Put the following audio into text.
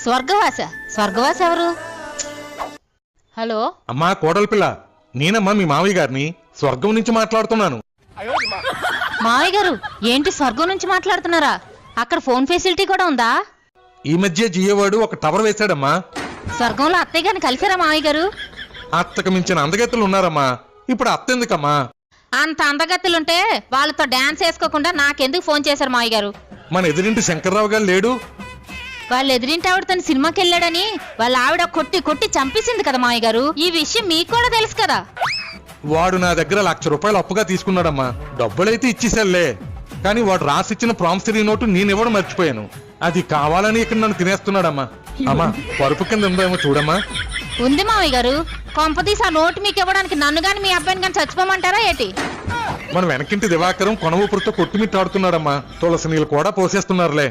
స్వర్గవాస ఎవరు? హలో అమ్మా కోడలి పిల్ల, నేనమ్మా మీ మావయ్య గారిని స్వర్గం నుంచి మాట్లాడుతున్నాను. మావయ్య గారు ఏంటి స్వర్గం నుంచి మాట్లాడుతున్నారా? అక్కడ ఫోన్ ఫెసిలిటీ కూడా ఉందా? ఈ మధ్య జియోవాడు ఒక టవర్ వేశాడమ్మా. స్వర్గంలో అత్తయ్య గారిని కలిసారా మావయ్య గారు? అత్తకు మించిన అందగత్తెలు ఉన్నారమ్మా. ఇప్పుడు అత్త ఎందుకమ్మా? అంత అందగత్తులుంటే వాళ్ళతో డాన్స్ వేసుకోకుండా నాకెందుకు ఫోన్ చేశారు మావయ్య గారు? మన ఎదురింటి శంకర్రావు గారు లేడు? వాళ్ళ ఎదురింటి ఆవిడ తన సినిమాకి వెళ్ళాడని వాళ్ళ ఆవిడ కొట్టి కొట్టి చంపేసింది కదా మావయ్య గారు. ఈ విషయం మీకు కూడా తెలుసు కదా. వాడు నా దగ్గర ₹1,00,000 అప్పుగా తీసుకున్నాడమ్మా. డబ్బులైతే ఇచ్చేసాలే, కానీ వాడు రాసిచ్చిన ప్రామిసరీ నోటు నేనివ్వడం మర్చిపోయాను. అది కావాలని ఇక్కడ నన్ను తినేస్తున్నాడమ్మా. అమ్మా పరుపు కింద ఉందేమో చూడమ్మా. ఉంది మావయ్య గారు. కొంపదీసి ఆ నోటు మీకు ఇవ్వడానికి నన్ను గాని మీ అబ్బాయిని గాని చచ్చిపోమంటారా ఏంటి? మన వెనకింటి దివాకరం కొనవూపురితో కొట్టుమిట్టాడుతున్నాడమ్మా. తులసి నీళ్ళు కూడా పోసేస్తున్నారులే.